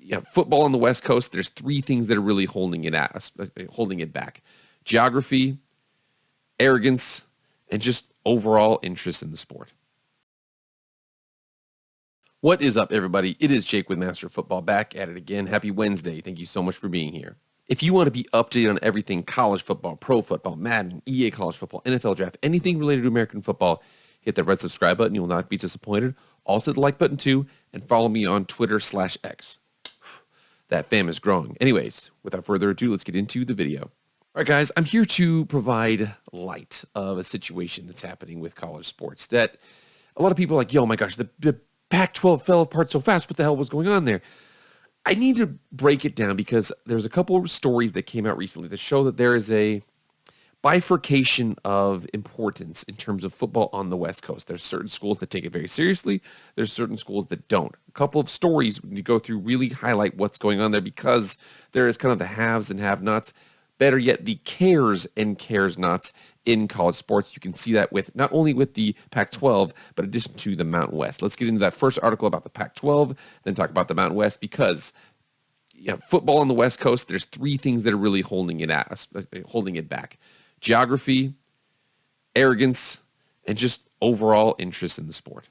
yeah, football on the West Coast, there's three things that are really holding it back: geography, arrogance, and just overall interest in the sport. What is up, everybody? It is Jake with Master of Football, back at it again. Happy Wednesday. Thank you so much for being here. If you want to be updated on everything college football, pro football, Madden, EA college football, NFL draft, anything related to American football, hit that red subscribe button. You will not be disappointed. Also, the like button too, and follow me on Twitter/X. That fam is growing. Anyways, without further ado, let's get into the video. All right, guys, I'm here to provide light of a situation that's happening with college sports that a lot of people are like, yo, my gosh, the Pac-12 fell apart so fast. What the hell was going on there? I need to break it down because there's a couple of stories that came out recently that show that there is a bifurcation of importance in terms of football on the West Coast. There's certain schools that take it very seriously. There's certain schools that don't. A couple of stories when you go through really highlight what's going on there because there is kind of the haves and have-nots. Better yet, the cares and cares-nots in college sports. You can see that with not only with the Pac-12, but in addition to the Mountain West. Let's get into that first article about the Pac-12, then talk about the Mountain West because football on the West Coast, there's three things that are really holding it back: geography, arrogance, and just overall interest in the sport.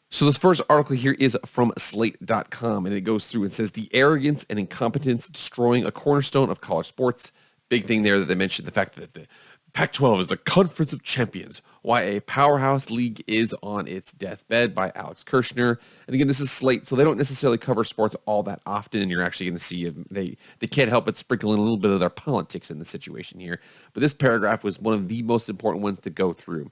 So this first article here is from Slate.com, and it goes through and says the arrogance and incompetence destroying a cornerstone of college sports. Big thing there that they mentioned, the fact that the Pac-12 is the Conference of Champions, why a powerhouse league is on its deathbed, by Alex Kirshner. And again, this is Slate, so they don't necessarily cover sports all that often, and you're actually going to see they can't help but sprinkle in a little bit of their politics in the situation here. But this paragraph was one of the most important ones to go through.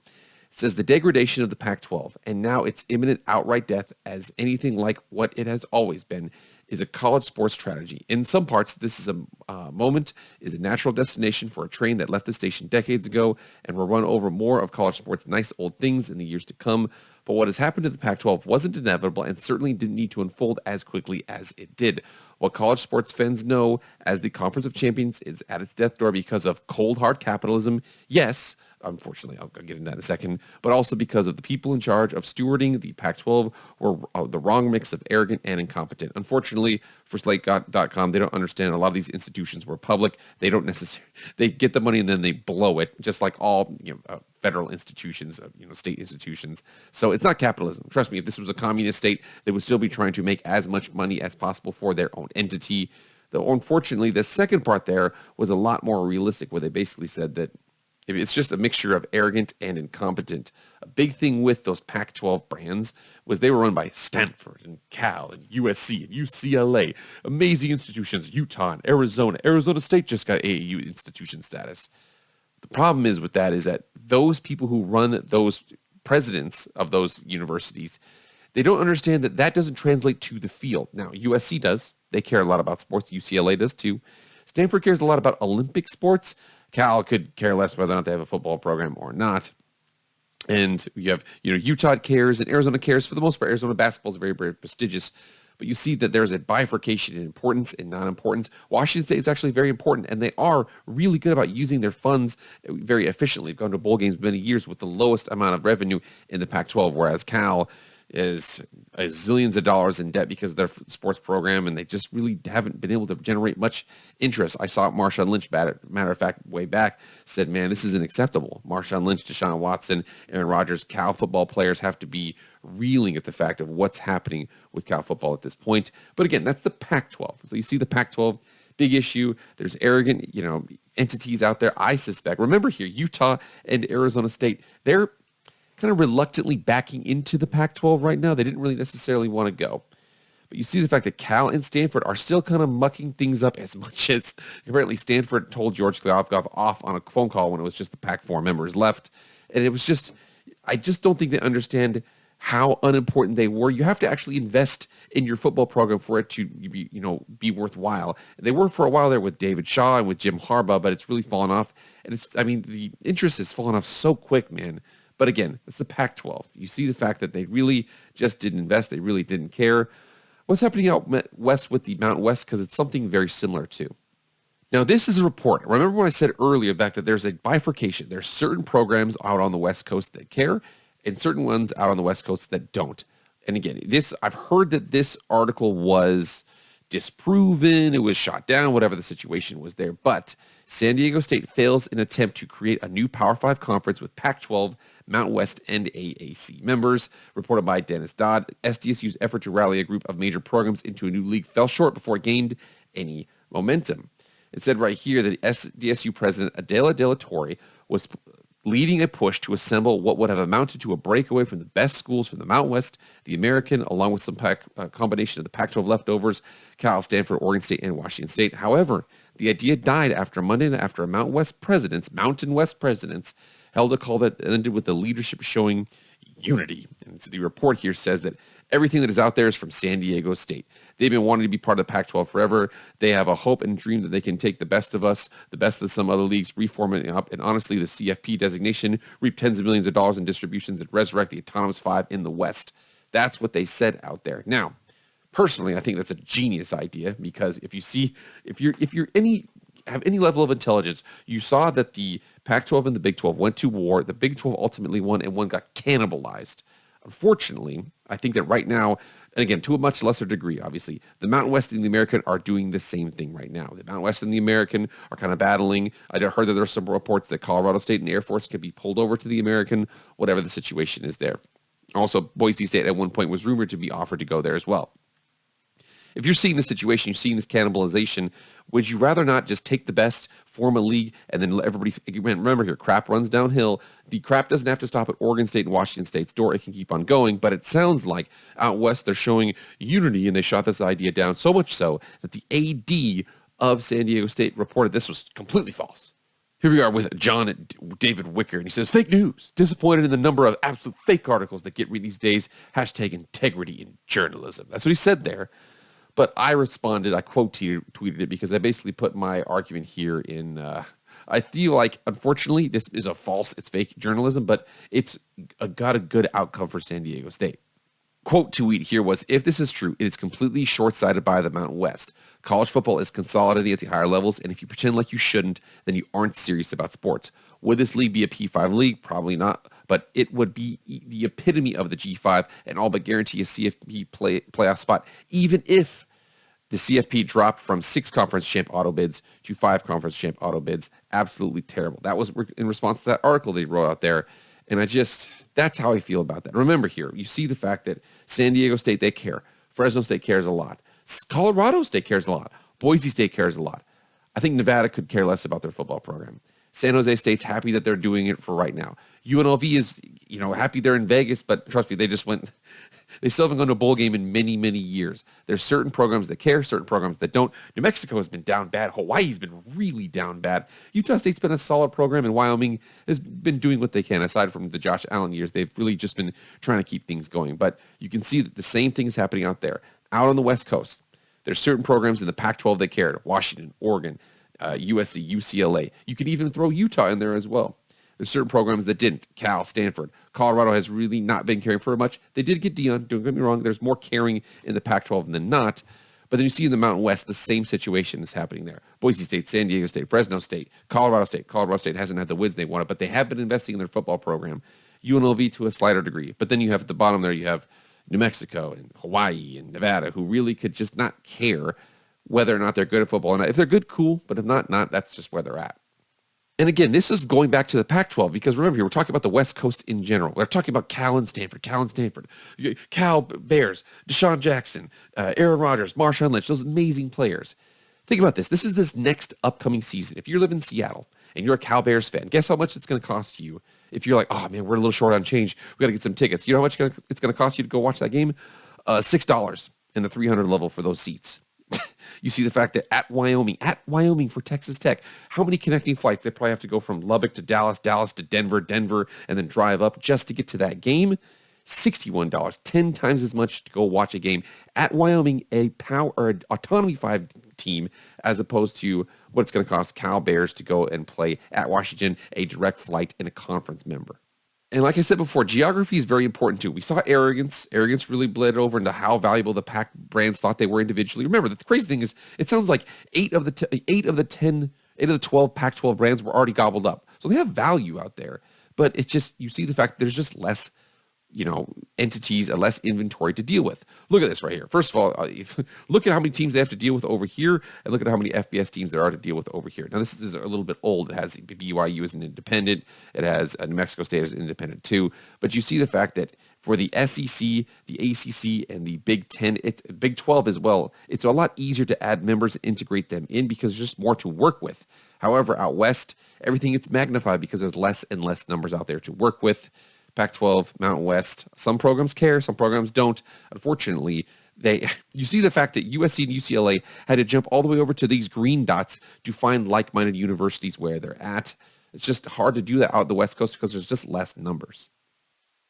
It says the degradation of the Pac-12 and now its imminent outright death as anything like what it has always been is a college sports tragedy. In some parts, this is a natural destination for a train that left the station decades ago and will run over more of college sports' nice old things in the years to come. But what has happened to the Pac-12 wasn't inevitable and certainly didn't need to unfold as quickly as it did. What college sports fans know as the Conference of Champions is at its death door because of cold, hard capitalism. Yes, unfortunately, I'll get into that in a second, but also because of the people in charge of stewarding the Pac-12 were the wrong mix of arrogant and incompetent. Unfortunately, for Slate.com, they don't understand a lot of these institutions were public. They don't necessarily, they get the money and then they blow it, just like all federal institutions, state institutions. So it's not capitalism. Trust me, if this was a communist state, they would still be trying to make as much money as possible for their own entity. Though, unfortunately, the second part there was a lot more realistic, where they basically said that it's just a mixture of arrogant and incompetent. A big thing with those Pac-12 brands was they were run by Stanford and Cal and USC and UCLA, amazing institutions, Utah and Arizona. Arizona State just got AAU institution status. The problem is with that is that those people who run those presidents of those universities, they don't understand that that doesn't translate to the field. Now, USC does. They care a lot about sports. UCLA does too. Stanford cares a lot about Olympic sports. Cal could care less whether or not they have a football program or not. And you have, Utah cares and Arizona cares. For the most part, Arizona basketball is very, very prestigious. But you see that there's a bifurcation in importance and non-importance. Washington State is actually very important, and they are really good about using their funds very efficiently. They've gone to bowl games many years with the lowest amount of revenue in the Pac-12, whereas Cal is zillions of dollars in debt because of their sports program, and they just really haven't been able to generate much interest. I saw Marshawn Lynch, matter of fact, way back, said, man, this isn't acceptable. Marshawn Lynch, Deshaun Watson, Aaron Rodgers, Cal football players have to be reeling at the fact of what's happening with Cal football at this point. But again, that's the Pac-12. So you see the Pac-12, big issue. There's arrogant, entities out there, I suspect. Remember here, Utah and Arizona State, they're kind of reluctantly backing into the Pac-12 right now. They didn't really necessarily want to go. But you see the fact that Cal and Stanford are still kind of mucking things up as much as apparently Stanford told George Kliavkoff off on a phone call when it was just the Pac-4 members left. And it was just, I just don't think they understand how unimportant they were. You have to actually invest in your football program for it to be worthwhile. And they were for a while there with David Shaw and with Jim Harbaugh, but it's really fallen off. And the interest has fallen off so quick, man. But again, it's the Pac-12. You see the fact that they really just didn't invest. They really didn't care. What's happening out west with the Mountain West? Because it's something very similar too. Now, this is a report. Remember when I said earlier back that there's a bifurcation. There's certain programs out on the West Coast that care and certain ones out on the West Coast that don't. And again, I've heard that this article was disproven, it was shot down, whatever the situation was there. But San Diego State fails in an attempt to create a new Power 5 conference with Pac-12, Mountain West, and AAC members. Reported by Dennis Dodd, SDSU's effort to rally a group of major programs into a new league fell short before it gained any momentum. It said right here that SDSU president Adela De La Torre was leading a push to assemble what would have amounted to a breakaway from the best schools from the Mountain West, the American, along with some combination of the Pac-12 leftovers, Cal, Stanford, Oregon State, and Washington State. However, the idea died after Monday night after Mountain West presidents held a call that ended with the leadership showing unity. And so the report here says that everything that is out there is from San Diego State. They've been wanting to be part of the Pac-12 forever. They have a hope and dream that they can take the best of us, the best of some other leagues, reform it up, and honestly, the CFP designation, reap tens of millions of dollars in distributions and resurrect the Autonomous Five in the West. That's what they said out there. Now, personally, I think that's a genius idea because if you're have any level of intelligence, you saw that the Pac-12 and the Big 12 went to war. The Big 12 ultimately won, and one got cannibalized. Unfortunately, I think that right now, and again, to a much lesser degree, obviously, the Mountain West and the American are doing the same thing right now. The Mountain West and the American are kind of battling. I heard that there are some reports that Colorado State and the Air Force could be pulled over to the American, whatever the situation is there. Also, Boise State at one point was rumored to be offered to go there as well. If you're seeing this situation, you're seeing this cannibalization, would you rather not just take the best, form a league, and then let everybody, remember here, crap runs downhill. The crap doesn't have to stop at Oregon State and Washington State's door. It can keep on going, but it sounds like out west they're showing unity, and they shot this idea down so much so that the AD of San Diego State reported this was completely false. Here we are with John David Wicker, and he says, fake news, disappointed in the number of absolute fake articles that get read these days, hashtag integrity in journalism. That's what he said there. But I responded, I tweeted it because I basically put my argument here in, I feel like, unfortunately, this is it's fake journalism, but it's got a good outcome for San Diego State. Quote tweet here was, if this is true, it is completely short-sighted by the Mountain West. College football is consolidating at the higher levels, and if you pretend like you shouldn't, then you aren't serious about sports. Would this league be a P5 league? Probably not, but it would be the epitome of the G5 and all but guarantee a CFP playoff spot, even if the CFP dropped from 6 conference champ auto bids to 5 conference champ auto bids. Absolutely terrible. That was in response to that article they wrote out there. And that's how I feel about that. Remember here, you see the fact that San Diego State, they care. Fresno State cares a lot. Colorado State cares a lot. Boise State cares a lot. I think Nevada could care less about their football program. San Jose State's happy that they're doing it for right now. UNLV is, happy they're in Vegas, but trust me, they still haven't gone to a bowl game in many, many years. There's certain programs that care, certain programs that don't. New Mexico has been down bad. Hawaii's been really down bad. Utah State's been a solid program, and Wyoming has been doing what they can. Aside from the Josh Allen years, they've really just been trying to keep things going. But you can see that the same thing is happening out there. Out on the West Coast, there's certain programs in the Pac-12 that cared. Washington, Oregon, USC, UCLA. You can even throw Utah in there as well. There's certain programs that didn't. Cal, Stanford. Colorado has really not been caring for much. They did get Deion, don't get me wrong. There's more caring in the Pac-12 than not. But then you see in the Mountain West, the same situation is happening there. Boise State, San Diego State, Fresno State, Colorado State. Colorado State hasn't had the wins they wanted, but they have been investing in their football program. UNLV to a slighter degree. But then you have at the bottom there, you have New Mexico and Hawaii and Nevada, who really could just not care whether or not they're good at football or not. If they're good, cool. But if not, that's just where they're at. And again, this is going back to the Pac-12 because remember, we're talking about the West Coast in general. We're talking about Cal and Stanford, Cal Bears, Deshaun Jackson, Aaron Rodgers, Marshawn Lynch, those amazing players. Think about this. This is this next upcoming season. If you live in Seattle and you're a Cal Bears fan, guess how much it's going to cost you if you're like, oh, man, we're a little short on change. We got to get some tickets. You know how much it's going to cost you to go watch that game? $6 in the 300 level for those seats. You see the fact that at Wyoming for Texas Tech, how many connecting flights? They probably have to go from Lubbock to Dallas, Dallas to Denver, Denver, and then drive up just to get to that game. $61, 10 times as much to go watch a game at Wyoming, an Autonomy 5 team, as opposed to what it's going to cost Cal Bears to go and play at Washington, a direct flight and a conference member. And like I said before, geography is very important too. We saw arrogance. Arrogance really bled over into how valuable the Pac brands thought they were individually. Remember, the crazy thing is, it sounds like 8 of the 12 Pac-12 brands were already gobbled up. So they have value out there. But it's just, you see the fact that there's just less, entities, less inventory to deal with. Look at this right here. First of all, look at how many teams they have to deal with over here, and look at how many FBS teams there are to deal with over here. Now, this is a little bit old. It has BYU as an independent. It has New Mexico State as an independent too. But you see the fact that for the SEC, the ACC, and the Big 10, Big 12 as well, it's a lot easier to add members and integrate them in because there's just more to work with. However, out west, everything gets magnified because there's less and less numbers out there to work with. Pac-12, Mountain West, some programs care, some programs don't. Unfortunately, you see the fact that USC and UCLA had to jump all the way over to these green dots to find like-minded universities where they're at. It's just hard to do that out the West Coast because there's just less numbers.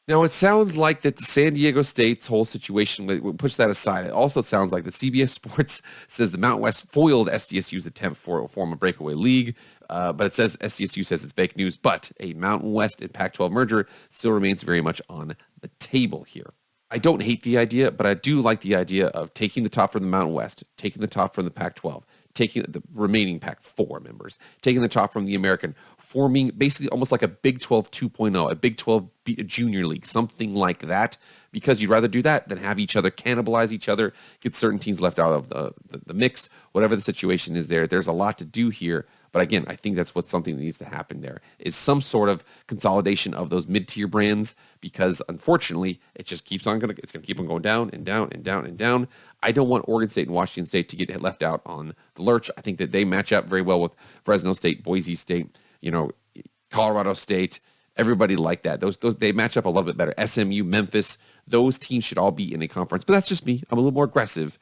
Now, it sounds like that the San Diego State's whole situation, we'll push that aside. It also sounds like the CBS Sports says the Mountain West foiled SDSU's attempt for a form of breakaway league, but it says SDSU says it's fake news, but a Mountain West and Pac-12 merger still remains very much on the table here. I don't hate the idea, but I do like the idea of taking the top from the Mountain West, taking the top from the Pac-12, taking the remaining Pac-4 members, taking the top from the American, forming basically almost like a Big 12 2.0, a Big 12 junior league, something like that, because you'd rather do that than have each other cannibalize each other, get certain teams left out of the mix, whatever the situation is there. There's a lot to do here. But again, I think that's something that needs to happen there is some sort of consolidation of those mid-tier brands because unfortunately it just keeps on it's going to keep on going down and down and down and down. I don't want Oregon State and Washington State to get left out on the lurch. I think that they match up very well with Fresno State, Boise State, Colorado State, everybody like that. Those they match up a little bit better. SMU, Memphis, those teams should all be in a conference. But that's just me. I'm a little more aggressive.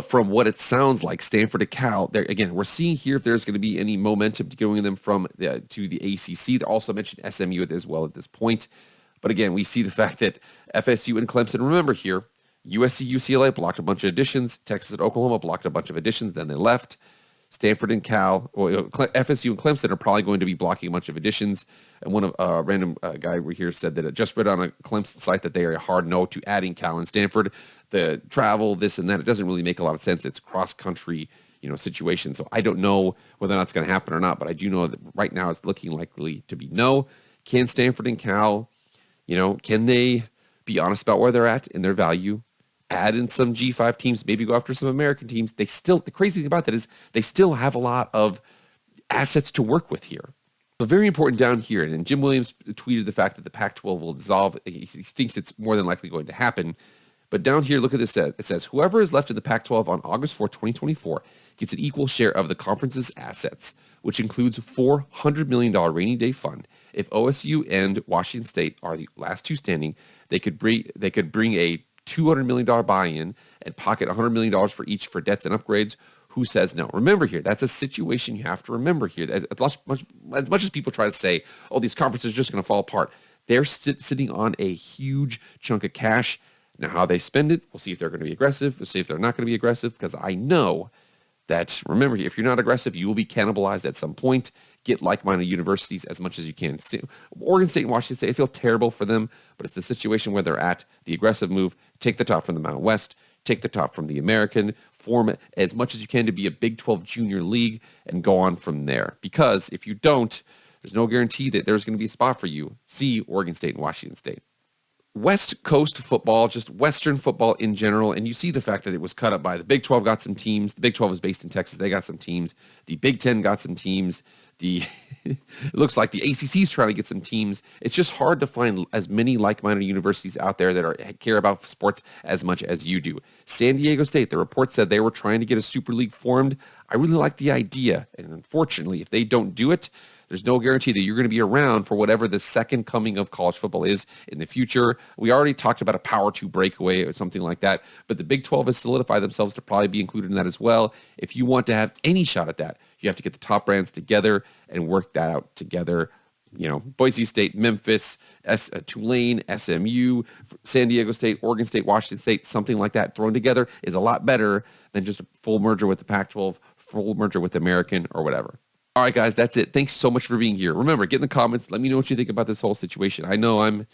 From what it sounds like, Stanford to Cal, there again, we're seeing here if there's going to be any momentum to going them from to the ACC. They also mentioned SMU as well at this point. But again, we see the fact that FSU and Clemson, remember here, USC, UCLA blocked a bunch of additions. Texas and Oklahoma blocked a bunch of additions. Then they left. Stanford and Cal, FSU and Clemson are probably going to be blocking a bunch of additions. And one of a random guy over here said that it just read on a Clemson site that they are a hard no to adding Cal and Stanford. The travel, this and that, it doesn't really make a lot of sense. It's cross-country, situation. So I don't know whether or not it's going to happen or not, but I do know that right now it's looking likely to be no. Can Stanford and Cal, can they be honest about where they're at and their value? Add in some G5 teams, maybe go after some American teams. The crazy thing about that is they still have a lot of assets to work with here. So very important down here. And Jim Williams tweeted the fact that the Pac-12 will dissolve. He thinks it's more than likely going to happen. But down here, look at this. It says, whoever is left in the Pac-12 on August 4, 2024 gets an equal share of the conference's assets, which includes $400 million rainy day fund. If OSU and Washington State are the last two standing, they could bring a $200 million buy-in and pocket $100 million for each for debts and upgrades. Who says no? Remember here, that's a situation you have to remember here. As much as people try to say, oh, these conferences are just going to fall apart, they're sitting on a huge chunk of cash. Now, how they spend it, we'll see if they're going to be aggressive. We'll see if they're not going to be aggressive, because I know that, remember, if you're not aggressive, you will be cannibalized at some point. Get like-minded universities as much as you can. Oregon State and Washington State, I feel terrible for them, but it's the situation where they're at. The aggressive move, take the top from the Mountain West, take the top from the American, form as much as you can to be a Big 12 junior league, and go on from there. Because if you don't, there's no guarantee that there's going to be a spot for you. See Oregon State and Washington State. West Coast football, just Western football in general, and you see the fact that it was cut up by the Big 12 got some teams. The Big 12 is based in Texas. They got some teams. The Big 10 got some teams. It looks like the ACC is trying to get some teams. It's just hard to find as many like-minded universities out there that care about sports as much as you do. San Diego State, the report said they were trying to get a super league formed. I really like the idea, and unfortunately, if they don't do it, there's no guarantee that you're going to be around for whatever the second coming of college football is in the future. We already talked about a Power 2 breakaway or something like that, but the Big 12 has solidified themselves to probably be included in that as well. If you want to have any shot at that, you have to get the top brands together and work that out together. Boise State, Memphis, Tulane, SMU, San Diego State, Oregon State, Washington State, something like that thrown together is a lot better than just a full merger with the Pac-12, full merger with the American, or whatever. All right, guys, that's it. Thanks so much for being here. Remember, get in the comments. Let me know what you think about this whole situation. I know I'm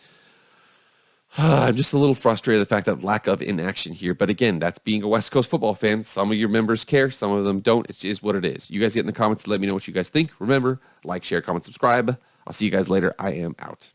just a little frustrated at the fact that lack of inaction here. But again, that's being a West Coast football fan. Some of your members care. Some of them don't. It is what it is. You guys get in the comments. Let me know what you guys think. Remember, like, share, comment, subscribe. I'll see you guys later. I am out.